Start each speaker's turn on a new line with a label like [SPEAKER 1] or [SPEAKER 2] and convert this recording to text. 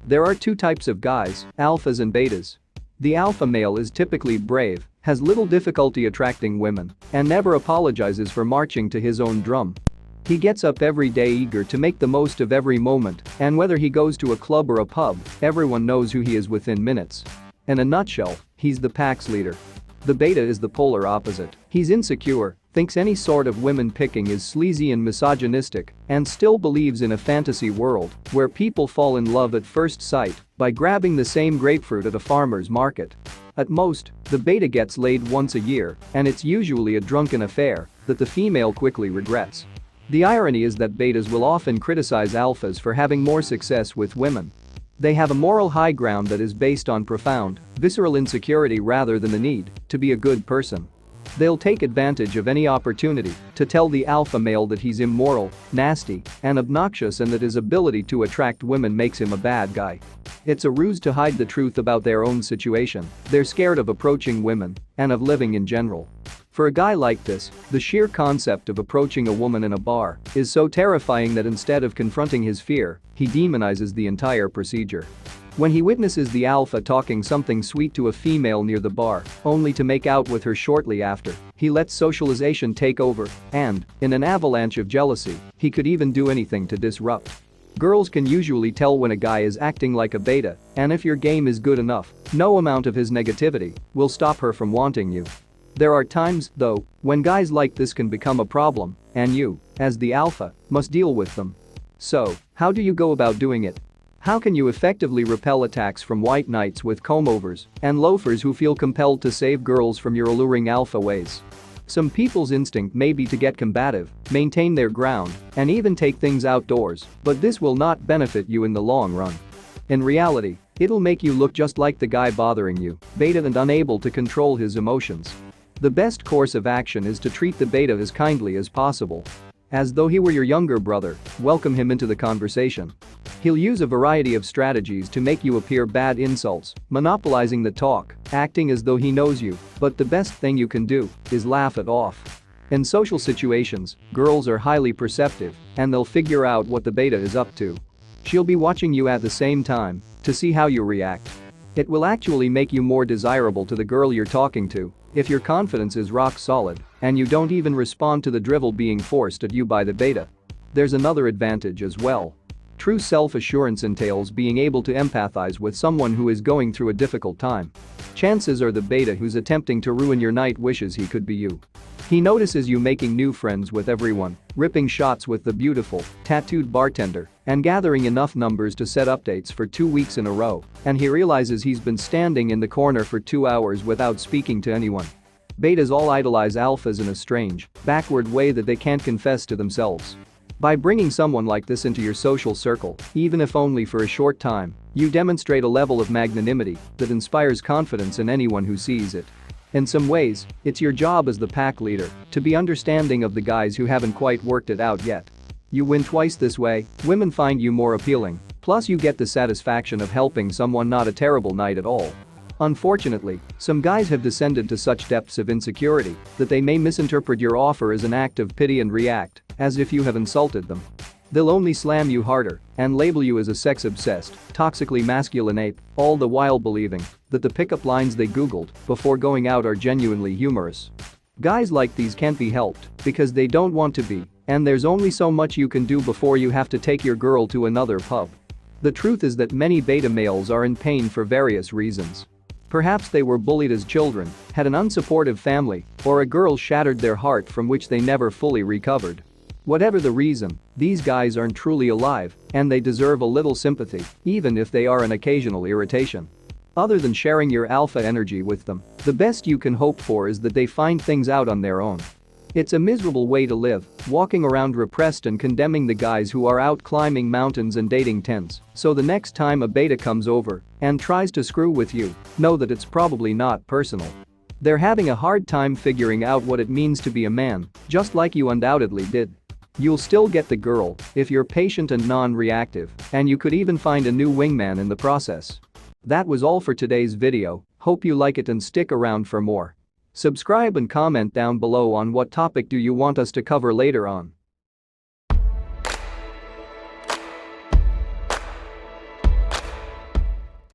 [SPEAKER 1] There are two types of guys, alphas and betas. The alpha male is typically brave, has little difficulty attracting women, and never apologizes for marching to his own drum. He gets up every day eager to make the most of every moment, and whether he goes to a club or a pub, everyone knows who he is within minutes. In a nutshell, he's the pack's leader. The beta is the polar opposite. He's insecure, thinks any sort of women picking is sleazy and misogynistic, and still believes in a fantasy world where people fall in love at first sight by grabbing the same grapefruit at a farmer's market. At most, the beta gets laid once a year, and it's usually a drunken affair that the female quickly regrets. The irony is that betas will often criticize alphas for having more success with women. They have a moral high ground that is based on profound, visceral insecurity rather than the need to be a good person. They'll take advantage of any opportunity to tell the alpha male that he's immoral, nasty, and obnoxious and that his ability to attract women makes him a bad guy. It's a ruse to hide the truth about their own situation. They're scared of approaching women and of living in general. For a guy like this, the sheer concept of approaching a woman in a bar is so terrifying that instead of confronting his fear, he demonizes the entire procedure. When he witnesses the alpha talking something sweet to a female near the bar, only to make out with her shortly after, he lets socialization take over, and, in an avalanche of jealousy, he could even do anything to disrupt. Girls can usually tell when a guy is acting like a beta, and if your game is good enough, no amount of his negativity will stop her from wanting you. There are times, though, when guys like this can become a problem, and you, as the alpha, must deal with them. So, how do you go about doing it? How can you effectively repel attacks from white knights with comb-overs and loafers who feel compelled to save girls from your alluring alpha ways? Some people's instinct may be to get combative, maintain their ground, and even take things outdoors, but this will not benefit you in the long run. In reality, it'll make you look just like the guy bothering you, beta and unable to control his emotions. The best course of action is to treat the beta as kindly as possible. As though he were your younger brother, welcome him into the conversation. He'll use a variety of strategies to make you appear bad insults, monopolizing the talk, acting as though he knows you, but the best thing you can do is laugh it off. In social situations, girls are highly perceptive, and they'll figure out what the beta is up to. She'll be watching you at the same time to see how you react. It will actually make you more desirable to the girl you're talking to if your confidence is rock solid and you don't even respond to the drivel being forced at you by the beta. There's another advantage as well. True self-assurance entails being able to empathize with someone who is going through a difficult time. Chances are the beta who's attempting to ruin your night wishes he could be you. He notices you making new friends with everyone, ripping shots with the beautiful, tattooed bartender, and gathering enough numbers to set updates for 2 weeks in a row, and he realizes he's been standing in the corner for 2 hours without speaking to anyone. Betas all idolize alphas in a strange, backward way that they can't confess to themselves. By bringing someone like this into your social circle, even if only for a short time, you demonstrate a level of magnanimity that inspires confidence in anyone who sees it. In some ways, it's your job as the pack leader to be understanding of the guys who haven't quite worked it out yet. You win twice this way, women find you more appealing, plus you get the satisfaction of helping someone not a terrible night at all. Unfortunately, some guys have descended to such depths of insecurity that they may misinterpret your offer as an act of pity and react as if you have insulted them. They'll only slam you harder and label you as a sex-obsessed, toxically masculine ape, all the while believing that the pickup lines they googled before going out are genuinely humorous. Guys like these can't be helped because they don't want to be, and there's only so much you can do before you have to take your girl to another pub. The truth is that many beta males are in pain for various reasons. Perhaps they were bullied as children, had an unsupportive family, or a girl shattered their heart from which they never fully recovered. Whatever the reason, these guys aren't truly alive, and they deserve a little sympathy, even if they are an occasional irritation. Other than sharing your alpha energy with them, the best you can hope for is that they find things out on their own. It's a miserable way to live, walking around repressed and condemning the guys who are out climbing mountains and dating tents, so the next time a beta comes over and tries to screw with you, know that it's probably not personal. They're having a hard time figuring out what it means to be a man, just like you undoubtedly did. You'll still get the girl if you're patient and non-reactive, and you could even find a new wingman in the process. That was all for today's video, hope you like it and stick around for more. Subscribe and comment down below on what topic do you want us to cover later on.